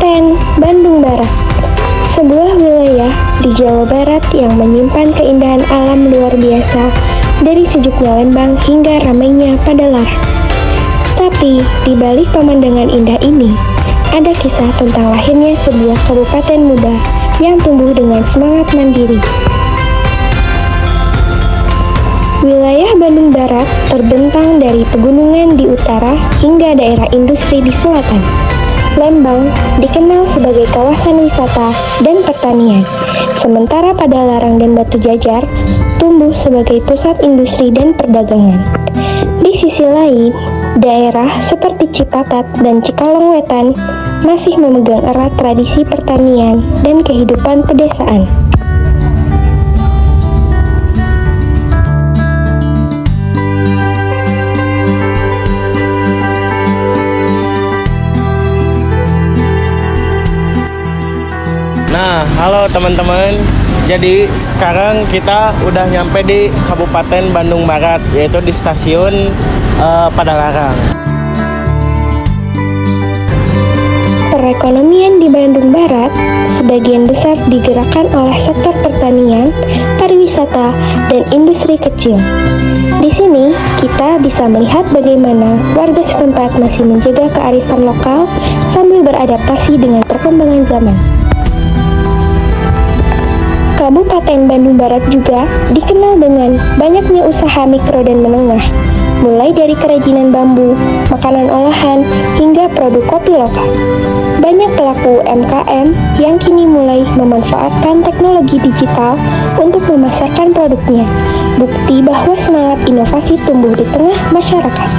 Kabupaten Bandung Barat, sebuah wilayah di Jawa Barat yang menyimpan keindahan alam luar biasa dari sejuknya Lembang hingga ramainya Padalarang. Tapi di balik pemandangan indah ini, ada kisah tentang lahirnya sebuah kabupaten muda yang tumbuh dengan semangat mandiri. Wilayah Bandung Barat terbentang dari pegunungan di utara hingga daerah industri di selatan. Lembang dikenal sebagai kawasan wisata dan pertanian, sementara Padalarang dan Batu Jajar tumbuh sebagai pusat industri dan perdagangan. Di sisi lain, daerah seperti Cipatat dan Cikalong Wetan masih memegang erat tradisi pertanian dan kehidupan pedesaan. Nah, halo teman-teman. Jadi sekarang kita udah nyampe di Kabupaten Bandung Barat, yaitu di stasiun Padalarang. Perekonomian di Bandung Barat sebagian besar digerakkan oleh sektor pertanian, pariwisata, dan industri kecil. Di sini kita bisa melihat bagaimana warga setempat masih menjaga kearifan lokal sambil beradaptasi dengan perkembangan zaman. Kabupaten Bandung Barat juga dikenal dengan banyaknya usaha mikro dan menengah, mulai dari kerajinan bambu, makanan olahan, hingga produk kopi lokal. Banyak pelaku UMKM yang kini mulai memanfaatkan teknologi digital untuk memasarkan produknya, bukti bahwa semangat inovasi tumbuh di tengah masyarakat.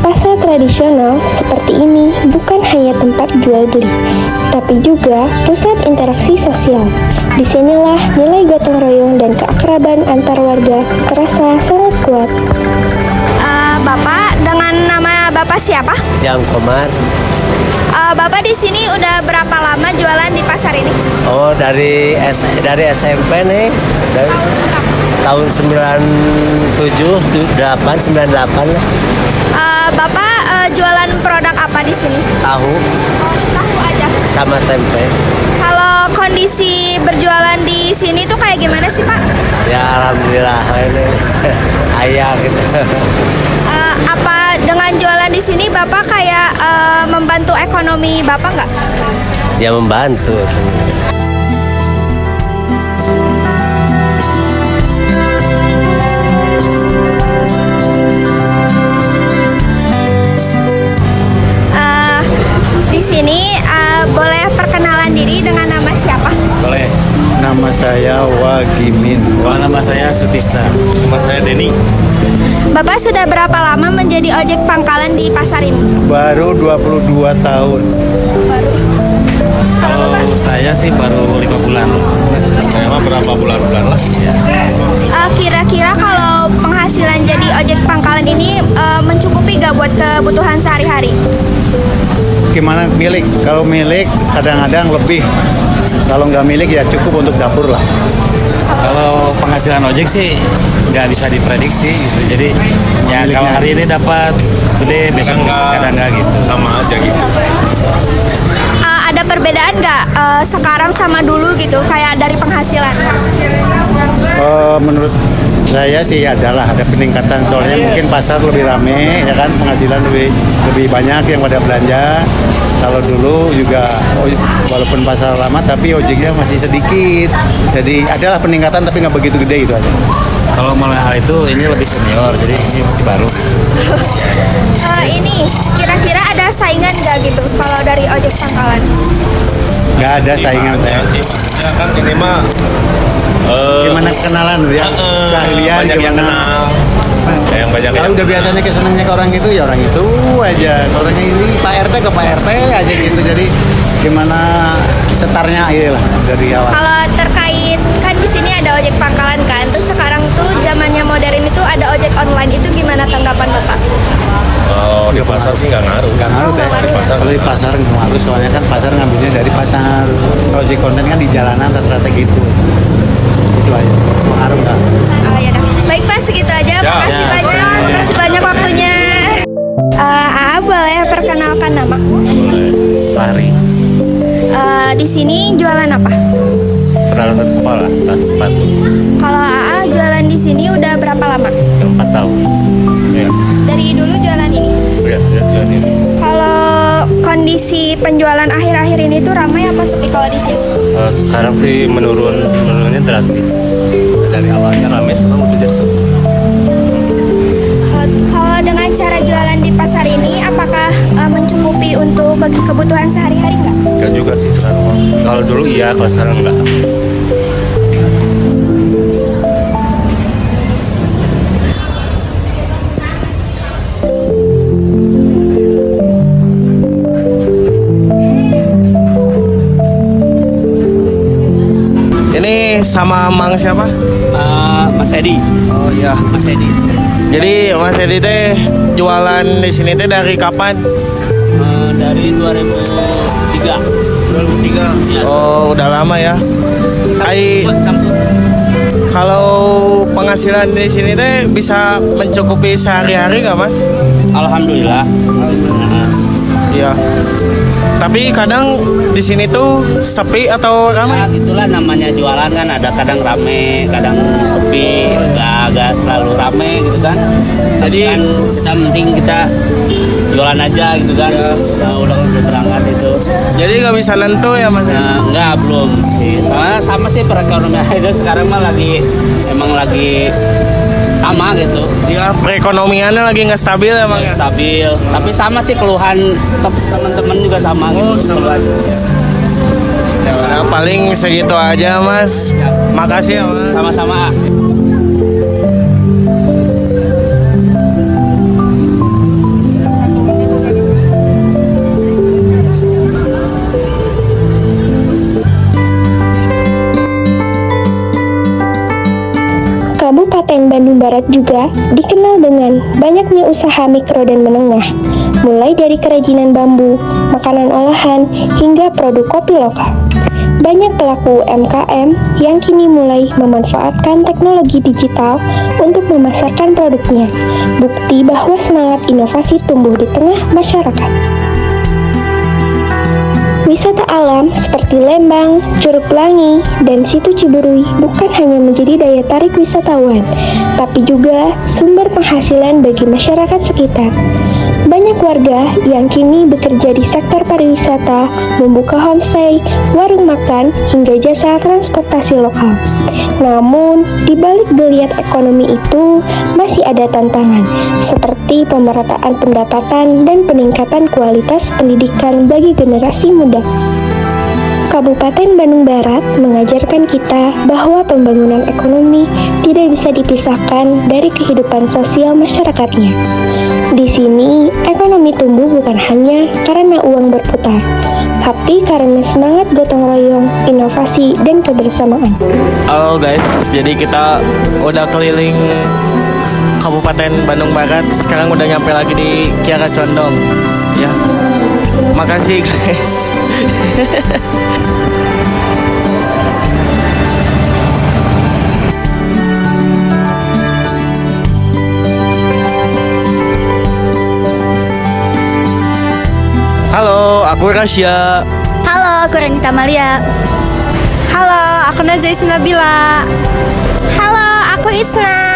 Pasar tradisional seperti ini bukan hanya tempat jual beli, tapi juga pusat interaksi sosial. Disinilah nilai gotong royong dan keakraban antar warga terasa sangat kuat. Bapak, dengan nama Bapak siapa? Jang Komar. Bapak di sini udah berapa lama jualan di pasar ini? Oh, dari SMP nih. Dari tahun 97, 98 lah. Bapak jualan produk apa di sini? Tahu Tahu aja. sama tempe. Kalau kondisi berjualan di sini tuh kayak gimana sih, Pak? Ya alhamdulillah ini ayah gitu. Apa dengan jualan di sini Bapak kayak membantu ekonomi Bapak nggak? Ya membantu. Di sini boleh perkenalan diri dengan nama siapa? Boleh. Nama saya Wagimin. Nama saya Sutista. Nama saya Denny. Bapak sudah berapa lama menjadi ojek pangkalan di pasar ini? Baru 22 tahun. Kalau saya sih baru 5 bulan. Saya mah berapa bulan-bulan lah. Kira-kira kalau penghasilan jadi ojek pangkalan ini mencukupi gak buat kebutuhan sehari-hari? Gimana milik? Kalau milik kadang-kadang lebih. Kalau nggak milik ya cukup untuk dapur lah. Kalau penghasilan ojek sih nggak bisa diprediksi gitu. Jadi ya kalau hari ini dapat gede, besok kadang nggak gitu. Sama aja gitu. Ada perbedaan nggak sekarang sama dulu gitu, kayak dari penghasilan? Menurut saya sih ada peningkatan, soalnya mungkin pasar lebih rame ya kan, penghasilan lebih banyak yang pada belanja. Kalau dulu juga walaupun pasar lama tapi ojeknya masih sedikit, jadi adalah peningkatan tapi nggak begitu gede gitu aja. Kalau malah hal itu ini lebih senior, jadi ini masih baru. Ini kira-kira ada saingan nggak gitu kalau dari ojek pangkalan? Nggak ada saingan ya. Ya kan ini mah Gimana kenalan ya? Keahlian banyak yang gimana? kenal. Yang banyak Kalau udah biasanya kesenengnya ke orang itu ya orang itu aja. Orangnya ini Pak RT ke Pak RT aja gitu. Jadi gimana setarnya lah dari awal. Kalau terkait kan di sini ada ojek pangkalan kan, terus sekarang tuh zamannya modern itu ada ojek online, itu gimana tanggapan Bapak? Kalau di pasar sih nggak ngaruh. Nggak ngaruh deh. Kalau di pasar nggak ngaruh, soalnya kan pasar ngambilnya dari pasar. Kalau di konten kan di jalanan rata-rata gitu. Itu aja. Pengaruh nggak? Ya dah. Baik Pak, segitu aja. Siap. Makasih banyak. Makasih banyak waktunya. perkenalkan nama. Fahri, Di sini jualan apa? peralatan sekolah kelas 4, Kalau AA jualan di sini udah berapa lama? 4 tahun. Ya, Dari dulu jualan ini. ya, jualan ini. Kalau kondisi penjualan akhir-akhir ini tuh ramai apa sepi kalau di sini? Sekarang sih menurunnya drastis. Dari awalnya ramai, sekarang udah jadi sepi. Kalau dengan cara jualan di pasar ini, apakah mencukupi untuk kebutuhan sehari-hari nggak? Enggak juga sih sekarang. Kalau dulu iya, kalau sekarang enggak. Ini sama Mang siapa? Mas Edi. Oh iya. Mas Edi. Jadi Mas Edi teh jualan di sini teh dari kapan? Dari 2003. 2003. Oh, udah lama ya. Kalau penghasilan di sini teh bisa mencukupi sehari-hari nggak, Mas? Alhamdulillah. Iya. Tapi kadang di sini tuh sepi atau ramai? Ya, itulah namanya jualan kan, ada kadang rame, kadang sepi, agak selalu rame gitu kan. Jadi kan kita penting kita jualan aja gitu kan. Udah berangkat itu. Jadi nggak bisa nentu ya, Mas? Enggak, belum sih. Soalnya sama sih perekonomian itu sekarang mah emang lagi sama gitu. Ya, perekonomiannya lagi nggak stabil ya, Bang? Stabil. Tapi sama sih keluhan teman-teman juga sama gitu. Keluhan. Ya, udah, paling segitu aja, Mas. Makasih ya, Mas. Sama-sama. Kabupaten Bandung Barat juga dikenal dengan banyaknya usaha mikro dan menengah, mulai dari kerajinan bambu, makanan olahan, hingga produk kopi lokal. Banyak pelaku UMKM yang kini mulai memanfaatkan teknologi digital untuk memasarkan produknya, bukti bahwa semangat inovasi tumbuh di tengah masyarakat. Wisata alam seperti Lembang, Curug Pelangi, dan Situ Ciburuy bukan hanya menjadi daya tarik wisatawan, tapi juga sumber penghasilan bagi masyarakat sekitar. Banyak warga yang kini bekerja di sektor pariwisata, membuka homestay, warung makan, hingga jasa transportasi lokal. Namun, di balik geliat ekonomi itu, masih ada tantangan, seperti pemerataan pendapatan dan peningkatan kualitas pendidikan bagi generasi muda. Kabupaten Bandung Barat mengajarkan kita bahwa pembangunan ekonomi tidak bisa dipisahkan dari kehidupan sosial masyarakatnya. Di sini, ekonomi tumbuh bukan hanya karena uang berputar, tapi karena semangat gotong royong, inovasi, dan kebersamaan. Halo guys, jadi kita udah keliling Kabupaten Bandung Barat. Sekarang udah nyampe lagi di Kiara Condong. Ya, makasih guys. Halo, aku Rasya. Halo, aku Renita Malia. Halo, aku Nazais Nabila. Halo, aku Itsna.